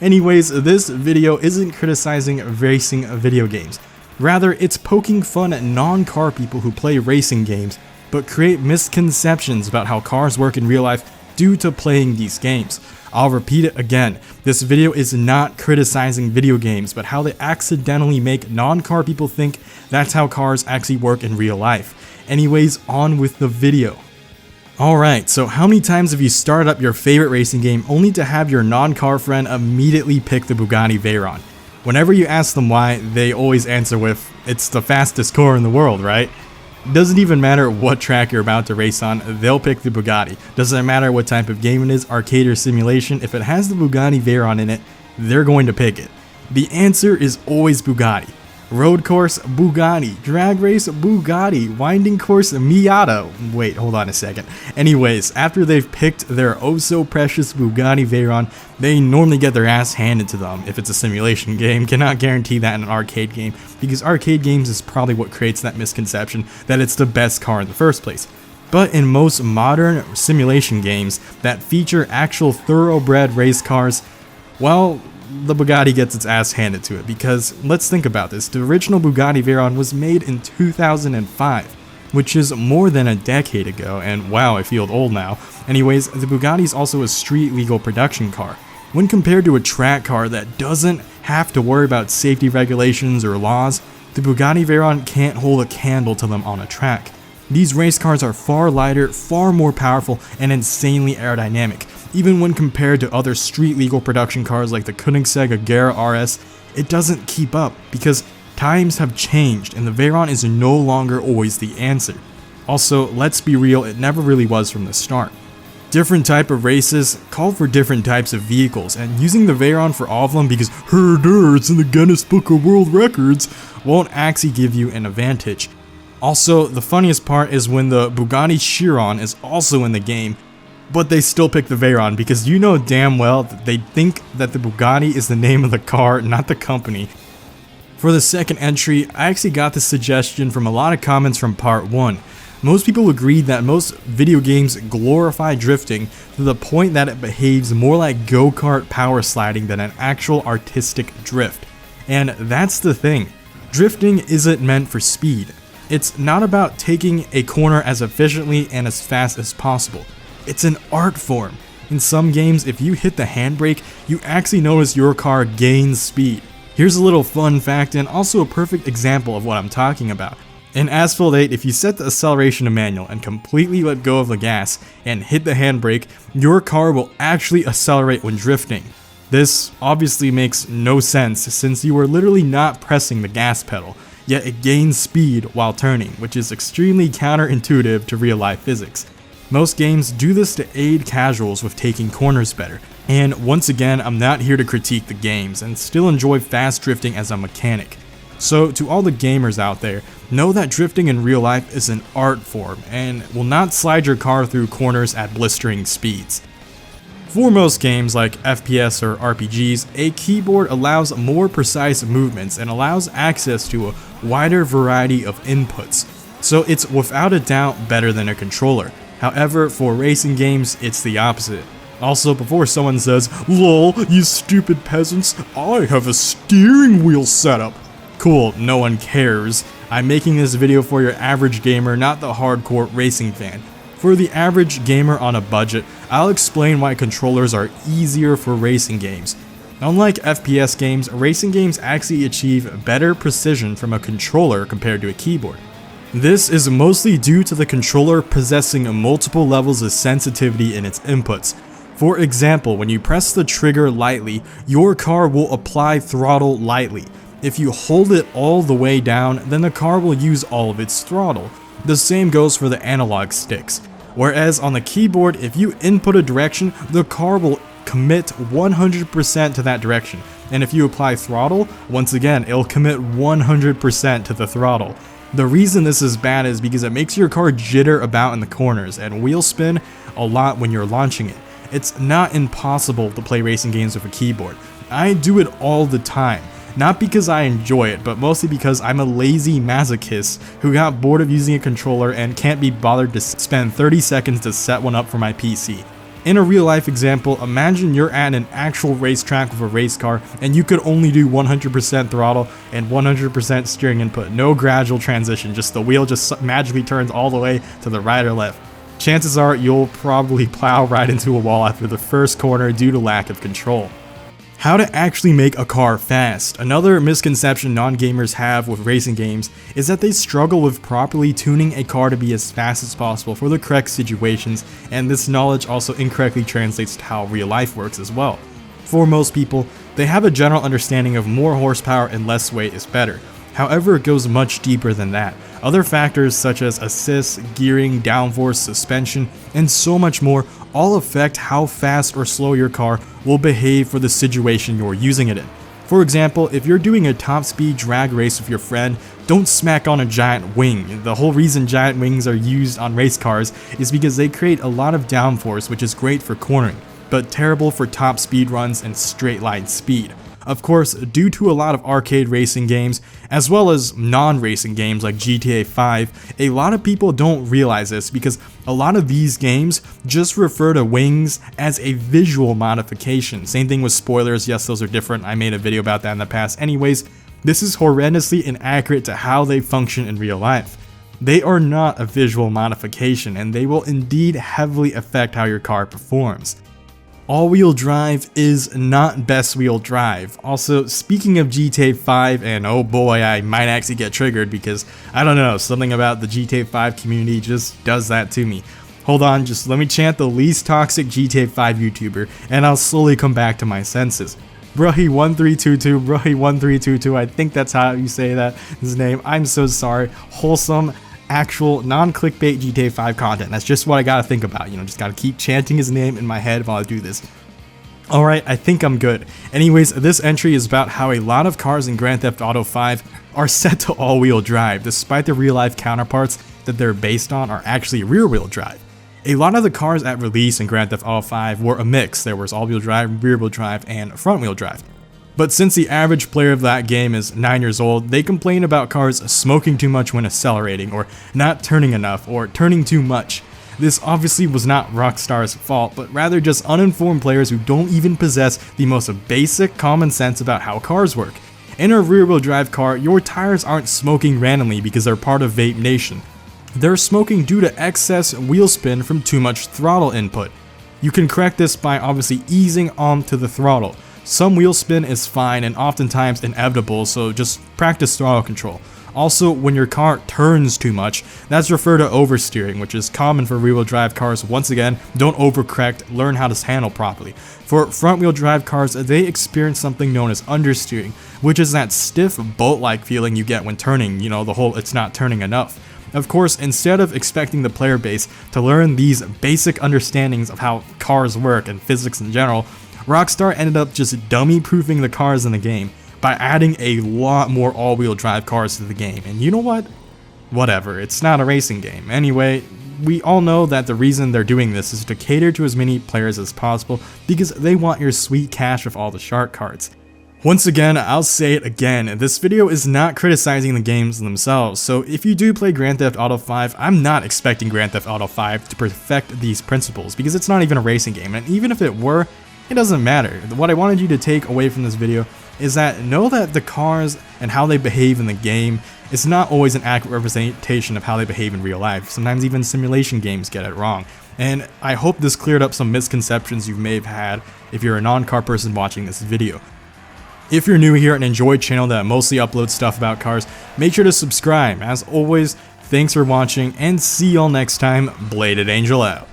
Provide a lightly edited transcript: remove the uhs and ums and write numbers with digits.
Anyways, this video isn't criticizing racing video games. Rather, it's poking fun at non-car people who play racing games, but create misconceptions about how cars work in real life due to playing these games. I'll repeat it again, this video is not criticizing video games, but how they accidentally make non-car people think that's how cars actually work in real life. Anyways, on with the video. Alright, so how many times have you started up your favorite racing game only to have your non-car friend immediately pick the Bugatti Veyron? Whenever you ask them why, they always answer with, it's the fastest car in the world, right? Doesn't even matter what track you're about to race on, they'll pick the Bugatti. Doesn't matter what type of game it is, arcade or simulation, if it has the Bugatti Veyron in it, they're going to pick it. The answer is always Bugatti. Road course, Bugatti. Drag race, Bugatti. Winding course, Miata. Wait, hold on a second. Anyways, after they've picked their oh so precious Bugatti Veyron, they normally get their ass handed to them if it's a simulation game. Cannot guarantee that in an arcade game, because arcade games is probably what creates that misconception that it's the best car in the first place. But in most modern simulation games that feature actual thoroughbred race cars, well, the Bugatti gets its ass handed to it, because let's think about this. The original Bugatti Veyron was made in 2005, which is more than a decade ago, and wow, I feel old now. Anyways, the Bugatti is also a street legal production car. When compared to a track car that doesn't have to worry about safety regulations or laws, the Bugatti Veyron can't hold a candle to them on a track. These race cars are far lighter, far more powerful, and insanely aerodynamic. Even when compared to other street legal production cars like the Koenigsegg Agera RS, it doesn't keep up because times have changed and the Veyron is no longer always the answer. Also, let's be real, it never really was from the start. Different type of races call for different types of vehicles, and using the Veyron for all of them because it's in the Guinness Book of World Records won't actually give you an advantage. Also, the funniest part is when the Bugatti Chiron is also in the game, but they still pick the Veyron because you know damn well that they think that the Bugatti is the name of the car, not the company. For the second entry, I actually got this suggestion from a lot of comments from part 1. Most people agreed that most video games glorify drifting to the point that it behaves more like go-kart power sliding than an actual artistic drift. And that's the thing, drifting isn't meant for speed. It's not about taking a corner as efficiently and as fast as possible. It's an art form. In some games, if you hit the handbrake, you actually notice your car gains speed. Here's a little fun fact and also a perfect example of what I'm talking about. In Asphalt 8, if you set the acceleration to manual and completely let go of the gas and hit the handbrake, your car will actually accelerate when drifting. This obviously makes no sense since you are literally not pressing the gas pedal, yet it gains speed while turning, which is extremely counterintuitive to real-life physics. Most games do this to aid casuals with taking corners better, and once again, I'm not here to critique the games and still enjoy fast drifting as a mechanic. So to all the gamers out there, know that drifting in real life is an art form and will not slide your car through corners at blistering speeds. For most games like FPS or RPGs, a keyboard allows more precise movements and allows access to a wider variety of inputs, so it's without a doubt better than a controller. However, for racing games, it's the opposite. Also, before someone says, "Lol, you stupid peasants, I have a steering wheel setup." Cool, no one cares. I'm making this video for your average gamer, not the hardcore racing fan. For the average gamer on a budget, I'll explain why controllers are easier for racing games. Unlike FPS games, racing games actually achieve better precision from a controller compared to a keyboard. This is mostly due to the controller possessing multiple levels of sensitivity in its inputs. For example, when you press the trigger lightly, your car will apply throttle lightly. If you hold it all the way down, then the car will use all of its throttle. The same goes for the analog sticks. Whereas on the keyboard, if you input a direction, the car will commit 100% to that direction. And if you apply throttle, once again, it'll commit 100% to the throttle. The reason this is bad is because it makes your car jitter about in the corners and wheel spin a lot when you're launching it. It's not impossible to play racing games with a keyboard. I do it all the time. Not because I enjoy it, but mostly because I'm a lazy masochist who got bored of using a controller and can't be bothered to spend 30 seconds to set one up for my PC. In a real life example, imagine you're at an actual racetrack with a race car and you could only do 100% throttle and 100% steering input, no gradual transition, just the wheel just magically turns all the way to the right or left. Chances are you'll probably plow right into a wall after the first corner due to lack of control. How to actually make a car fast. Another misconception non-gamers have with racing games is that they struggle with properly tuning a car to be as fast as possible for the correct situations, and this knowledge also incorrectly translates to how real life works as well. For most people, they have a general understanding of more horsepower and less weight is better. However, it goes much deeper than that. Other factors such as assist, gearing, downforce, suspension, and so much more all affect how fast or slow your car will behave for the situation you're using it in. For example, if you're doing a top speed drag race with your friend, don't smack on a giant wing. The whole reason giant wings are used on race cars is because they create a lot of downforce, which is great for cornering, but terrible for top speed runs and straight line speed. Of course, due to a lot of arcade racing games, as well as non-racing games like GTA 5, a lot of people don't realize this because a lot of these games just refer to wings as a visual modification. Same thing with spoilers, yes, those are different, I made a video about that in the past. Anyways, this is horrendously inaccurate to how they function in real life. They are not a visual modification, and they will indeed heavily affect how your car performs. All-wheel drive is not best wheel drive. Also, speaking of GTA 5, and oh boy, I might actually get triggered because, I don't know, something about the GTA 5 community just does that to me. Hold on, just let me chant the least toxic GTA 5 YouTuber, and I'll slowly come back to my senses. Bruhy1322, Bruhy1322, I think that's how you say that, his name. I'm so sorry. Wholesome, actual non-clickbait GTA 5 content. That's just what I gotta think about, just gotta keep chanting his name in my head while I do this. Alright, I think I'm good. Anyways, this entry is about how a lot of cars in Grand Theft Auto 5 are set to all-wheel drive, despite the real-life counterparts that they're based on are actually rear-wheel drive. A lot of the cars at release in Grand Theft Auto 5 were a mix. There was all-wheel drive, rear-wheel drive, and front-wheel drive. But since the average player of that game is 9 years old, they complain about cars smoking too much when accelerating, or not turning enough, or turning too much. This obviously was not Rockstar's fault, but rather just uninformed players who don't even possess the most basic common sense about how cars work. In a rear-wheel drive car, your tires aren't smoking randomly because they're part of Vape Nation. They're smoking due to excess wheel spin from too much throttle input. You can correct this by obviously easing onto the throttle. Some wheel spin is fine and oftentimes inevitable, so just practice throttle control. Also, when your car turns too much, that's referred to oversteering, which is common for rear-wheel drive cars. Once again, don't overcorrect, learn how to handle properly. For front-wheel drive cars, they experience something known as understeering, which is that stiff boat-like feeling you get when turning, the whole it's not turning enough. Of course, instead of expecting the player base to learn these basic understandings of how cars work and physics in general, Rockstar ended up just dummy-proofing the cars in the game by adding a lot more all-wheel drive cars to the game. And you know what? Whatever, it's not a racing game. Anyway, we all know that the reason they're doing this is to cater to as many players as possible because they want your sweet cash with all the shark cards. Once again, I'll say it again, this video is not criticizing the games themselves, so if you do play Grand Theft Auto 5, I'm not expecting Grand Theft Auto 5 to perfect these principles because it's not even a racing game, and even if it were, it doesn't matter. What I wanted you to take away from this video is that know that the cars and how they behave in the game is not always an accurate representation of how they behave in real life. Sometimes even simulation games get it wrong. And I hope this cleared up some misconceptions you may have had if you're a non-car person watching this video. If you're new here and enjoy a channel that mostly uploads stuff about cars, make sure to subscribe. As always, thanks for watching and see y'all next time. Bladed Angel out.